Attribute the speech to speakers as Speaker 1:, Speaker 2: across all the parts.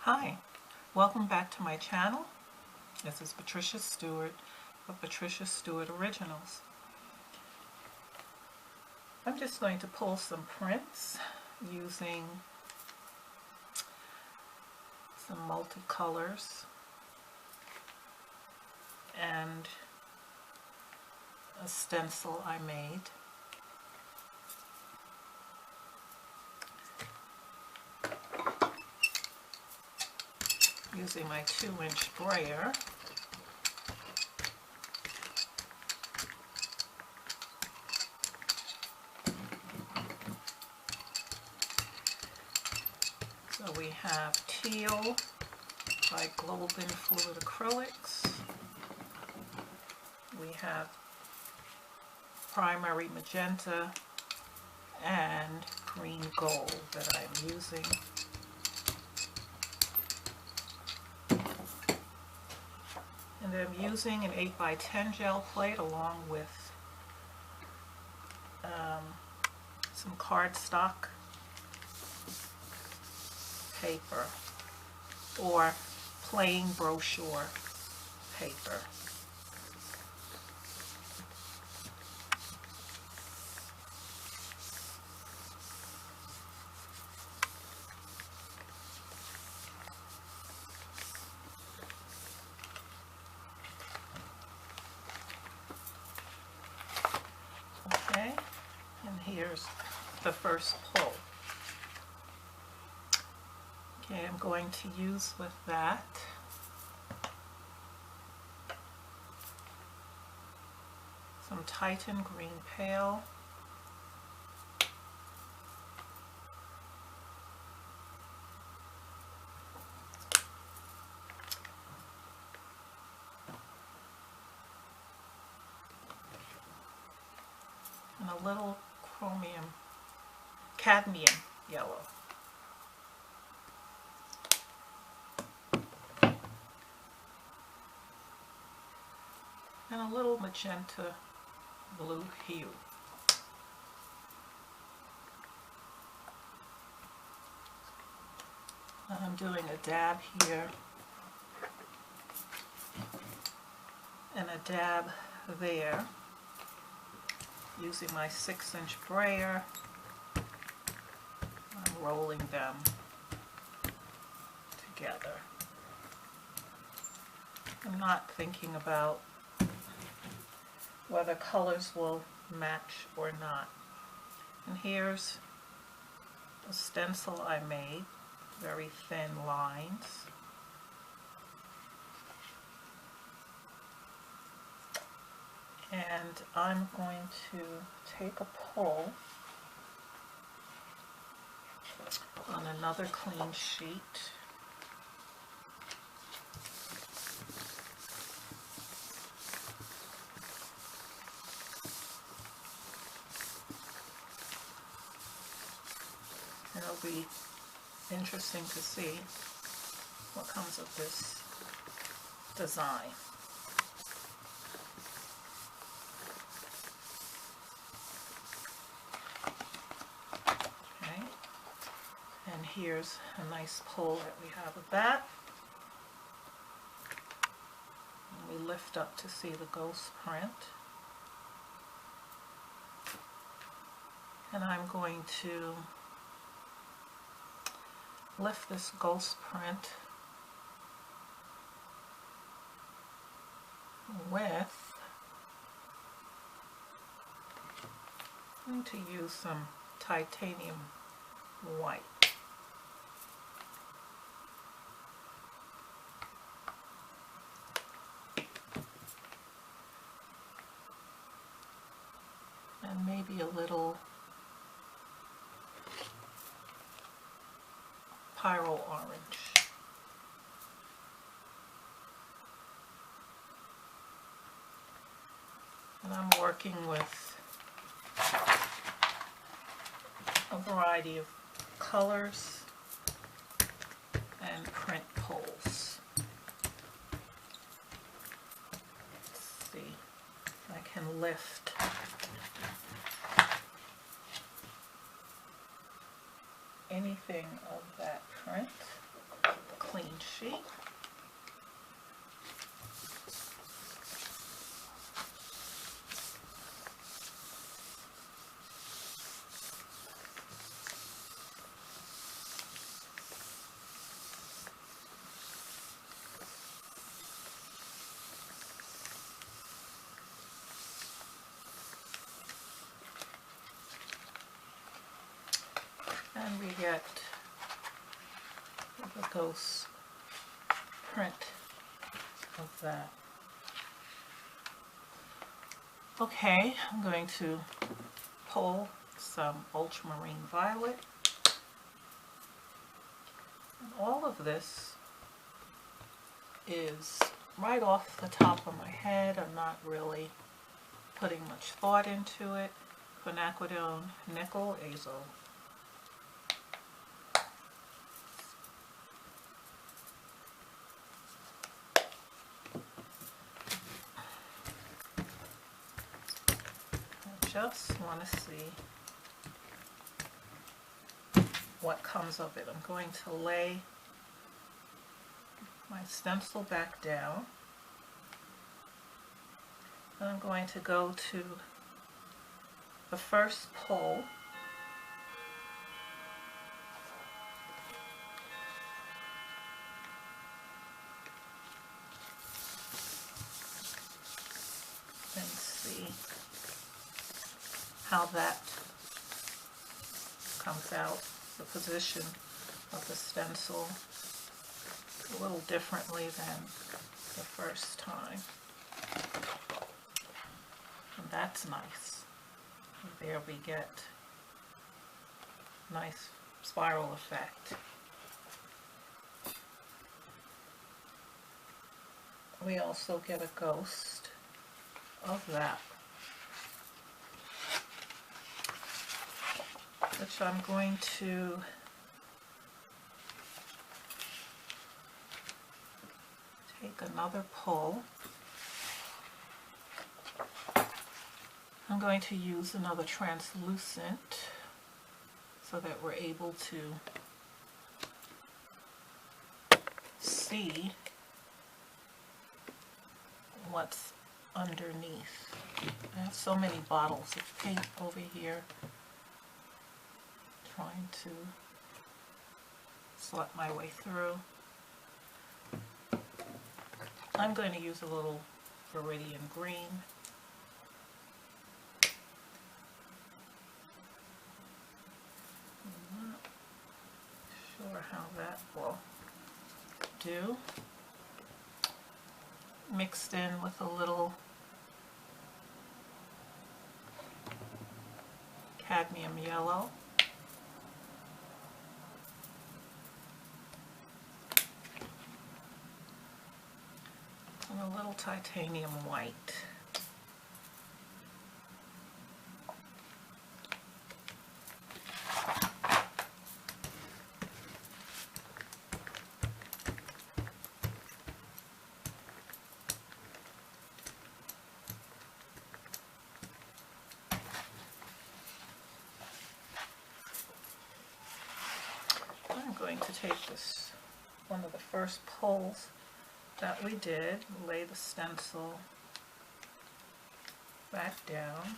Speaker 1: Hi, welcome back to my channel. This is Patricia Stuart of Patricia Stuart Originals. I'm just going to pull some prints using some multicolors and a stencil I made. Using my 2-inch brayer. So we have teal by Golden Fluid Acrylics. We have primary magenta and green gold that I'm using. And I'm using an 8x10 gel plate along with some cardstock paper or plain brochure paper. Okay, and here's the first pull. Okay, I'm going to use with that some Titan Green Pale, and a little cadmium yellow. And a little magenta blue hue. And I'm doing a dab here and a dab there using my 6-inch brayer. I'm rolling them together. I'm not thinking about whether colors will match or not. And here's a stencil I made, very thin lines. And I'm going to take a pull on another clean sheet. It'll be interesting to see what comes of this design. Okay, and here's a nice pull that we have of that. And we lift up to see the ghost print. And I'm going to lift this ghost print with, I'm going to use some titanium white. And maybe a little pyro orange. And I'm working with a variety of colors and print pulls. Let's see if I can lift anything of that print, clean sheet. And we get the ghost print of that. Okay, I'm going to pull some ultramarine violet. And all of this is right off the top of my head. I'm not really putting much thought into it. Quinacridone nickel azole. Just want to see what comes of it. I'm going to lay my stencil back down, and I'm going to go to the first pull, and see how that comes out. The position of the stencil a little differently than the first time. And that's nice. And there we get nice spiral effect. We also get a ghost of that, which I'm going to take another pull. I'm going to use another translucent so that we're able to see what's underneath. I have so many bottles of paint over here, trying to slut my way through. I'm going to use a little Viridian green. I'm not sure how that will do. Mixed in with a little cadmium yellow. And a little titanium white. I'm going to take this, one of the first pulls that we did, lay the stencil back down.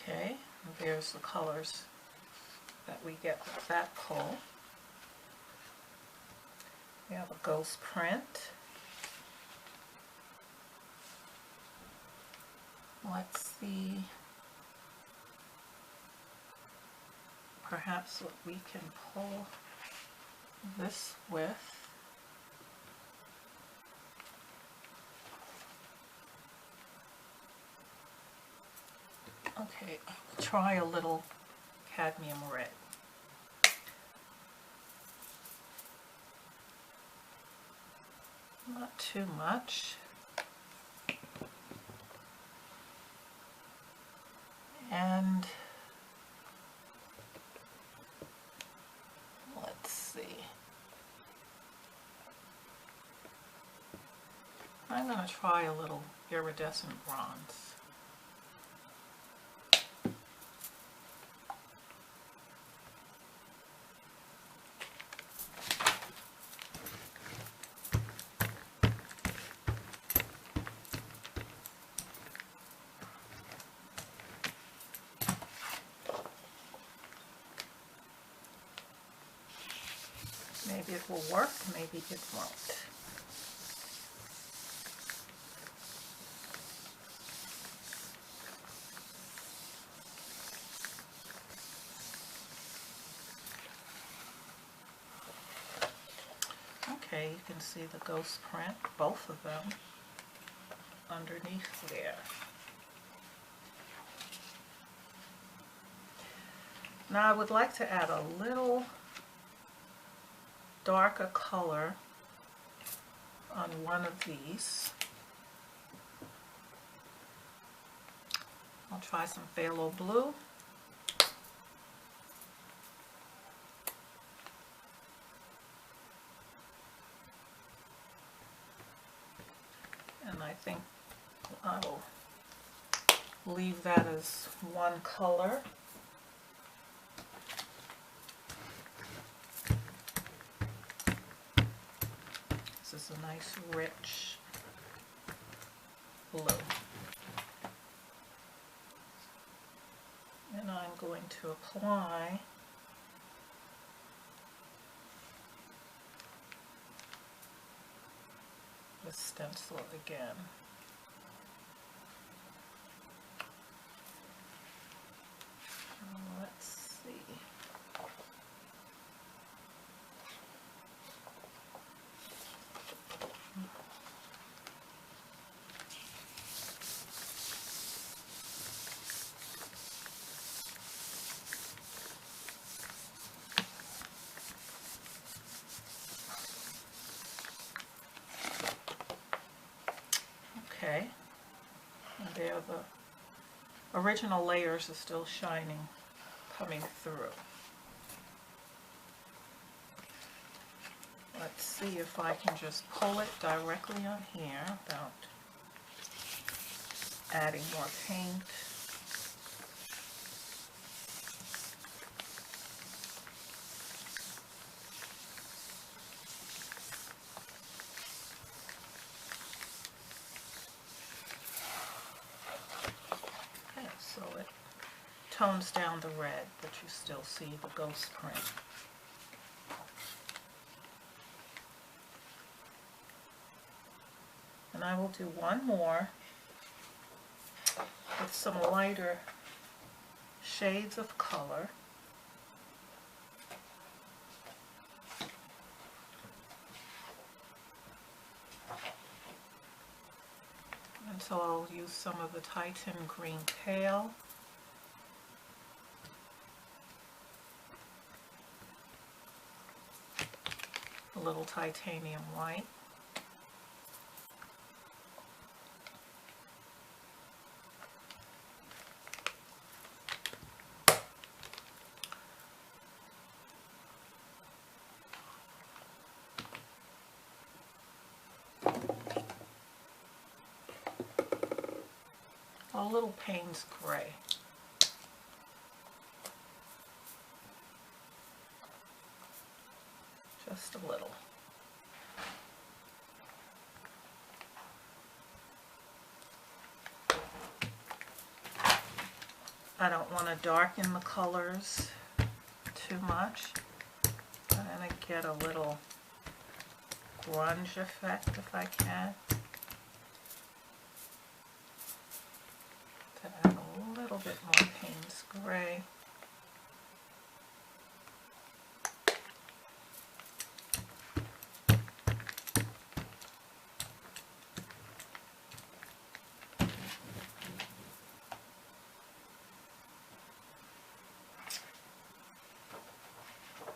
Speaker 1: Okay, and there's the colors that we get with that pull. We have a ghost print. Let's see perhaps what we can pull this with. Okay, I'll try a little cadmium red. Not too much. And let's see. I'm going to try a little iridescent bronze. Maybe it will work, maybe it won't. Okay, you can see the ghost print, both of them, underneath there. Now I would like to add a little darker color on one of these. I'll try some phthalo blue. And I think I will leave that as one color. This is a nice rich blue. And I'm going to apply the stencil again. Let's see. Okay, and there the original layers are still shining, coming through. Let's see if I can just pull it directly on here without adding more paint. So it tones down the red, but you still see the ghost print. And I will do one more with some lighter shades of color. And so I'll use some of the Titan Green Pale. A little Titanium White. A little Payne's Gray. Just a little. I don't want to darken the colors too much. I'm going to get a little grunge effect if I can. To add a little bit more Payne's Gray.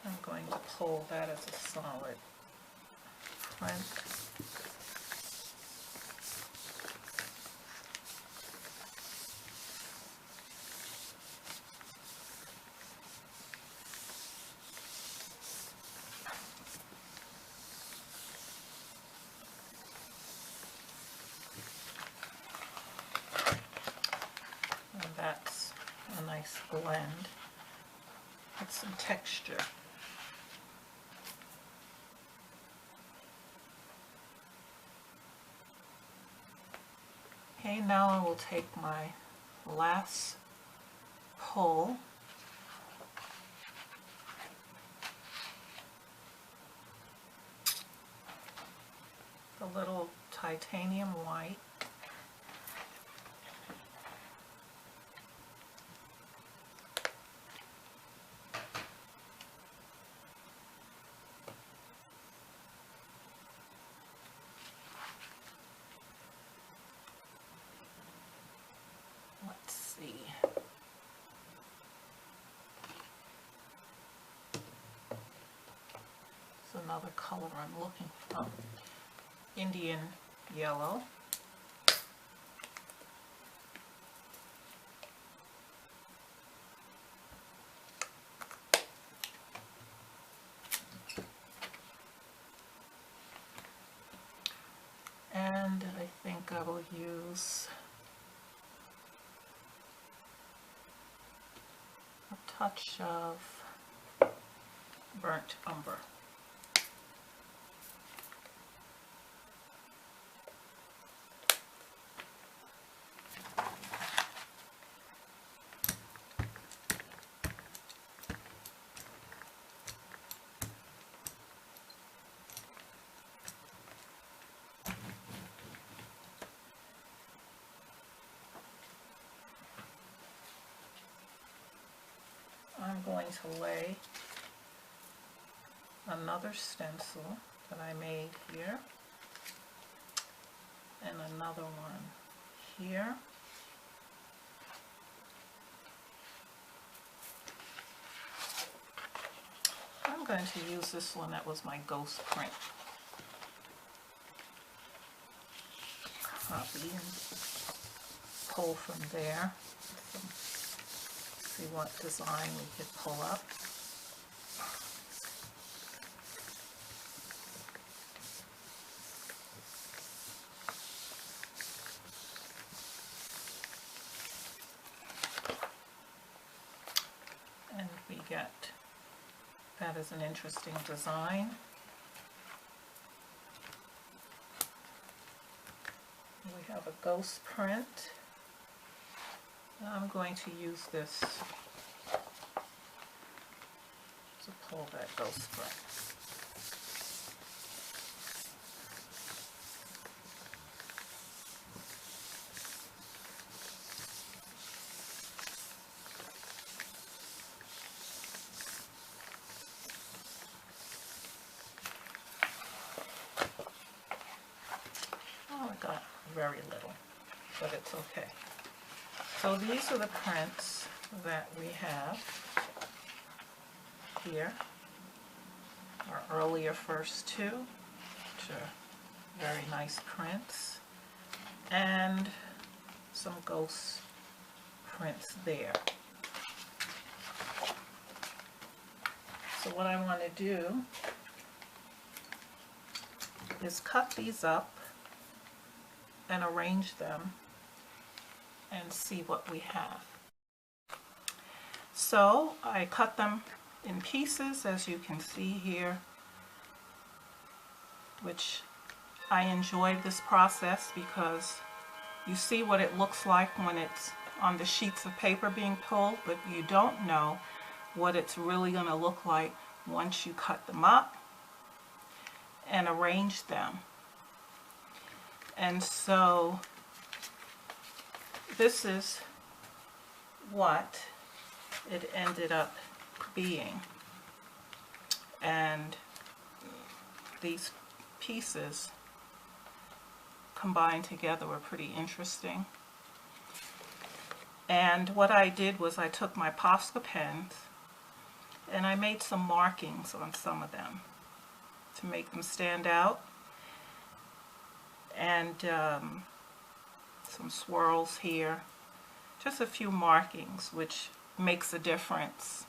Speaker 1: I'm going to pull that as a solid print. nice blend with some texture. Okay, now I will take my last pull the little titanium white, let's see, it's another color I'm looking for. Indian yellow. And I think I will use a touch of burnt umber. I'm going to lay another stencil that I made here and another one here. I'm going to use this one that was my ghost print. Copy and pull from there. See what design we could pull up. And we get, that is an interesting design. We have a ghost print. I'm going to use this to pull that ghost print. Oh, I got very little, but it's okay. So these are the prints that we have here. Our earlier first two, which are very nice prints, and some ghost prints there. So what I want to do is cut these up and arrange them and see what we have. So I cut them in pieces, as you can see here, which I enjoyed this process because you see what it looks like when it's on the sheets of paper being pulled, but you don't know what it's really going to look like once you cut them up and arrange them. And so this is what it ended up being, and these pieces combined together were pretty interesting. And what I did was I took my Posca pens and I made some markings on some of them to make them stand out, and some swirls here, just a few markings, which makes a difference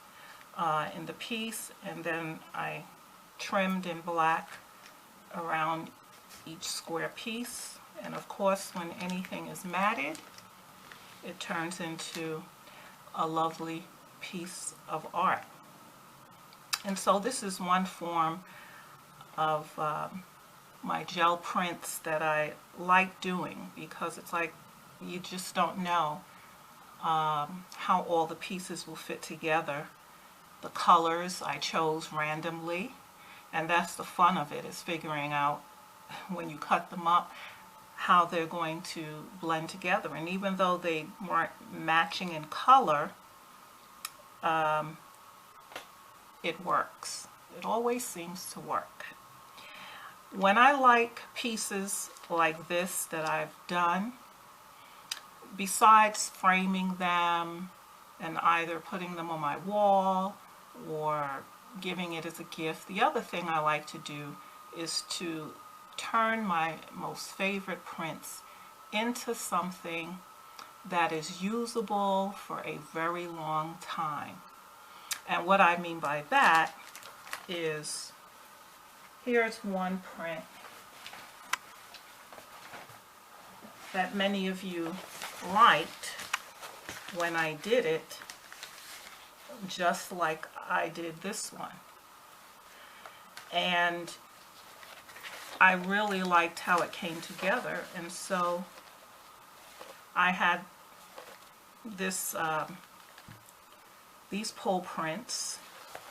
Speaker 1: in the piece. And then I trimmed in black around each square piece. And of course, when anything is matted, it turns into a lovely piece of art. And so this is one form of my gel prints that I like doing, because it's like you just don't know how all the pieces will fit together. The colors I chose randomly, and that's the fun of it, is figuring out when you cut them up how they're going to blend together. And even though they weren't matching in color, it works. It always seems to work. When I like pieces like this that I've done, besides framing them and either putting them on my wall or giving it as a gift, the other thing I like to do is to turn my most favorite prints into something that is usable for a very long time. And what I mean by that is, here's one print that many of you liked when I did it, just like I did this one. And I really liked how it came together, and so I had this these pull prints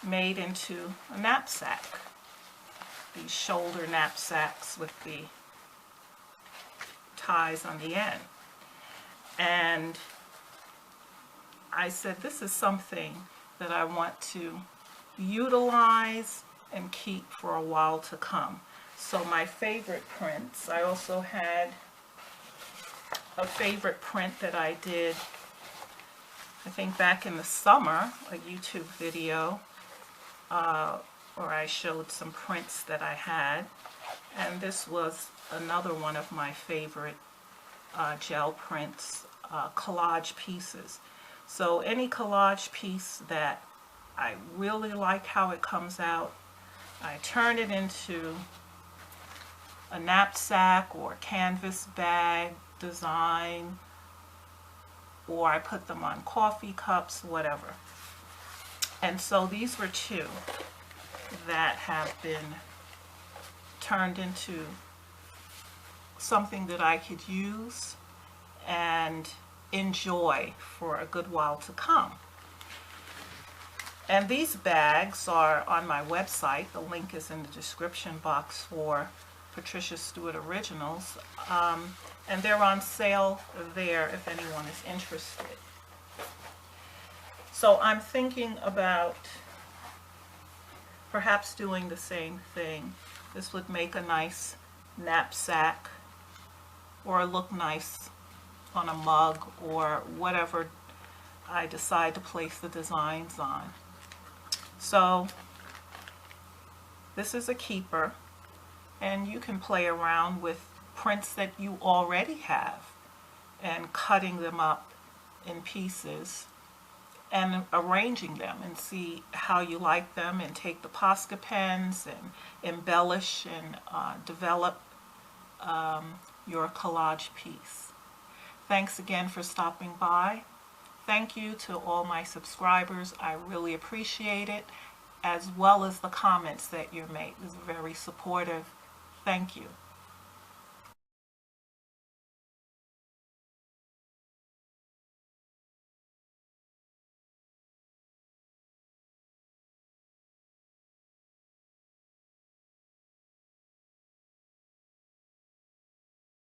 Speaker 1: made into a knapsack, these shoulder knapsacks with the ties on the end. And I said, this is something that I want to utilize and keep for a while to come. So my favorite prints, I also had a favorite print that I did, I think back in the summer, a YouTube video where I showed some prints that I had. And this was another one of my favorite gel prints, collage pieces. So any collage piece that I really like how it comes out, I turn it into a knapsack or canvas bag design, or I put them on coffee cups, whatever. And so these were two that have been turned into something that I could use and enjoy for a good while to come. And these bags are on my website. The link is in the description box for Patricia Stuart Originals. And they're on sale there if anyone is interested. So I'm thinking about perhaps doing the same thing. This would make a nice knapsack, or look nice on a mug, or whatever I decide to place the designs on. So this is a keeper, and you can play around with prints that you already have and cutting them up in pieces and arranging them and see how you like them, and take the Posca pens and embellish and develop your collage piece. Thanks again for stopping by. Thank you to all my subscribers. I really appreciate it, as well as the comments that you make. It's very supportive. Thank you.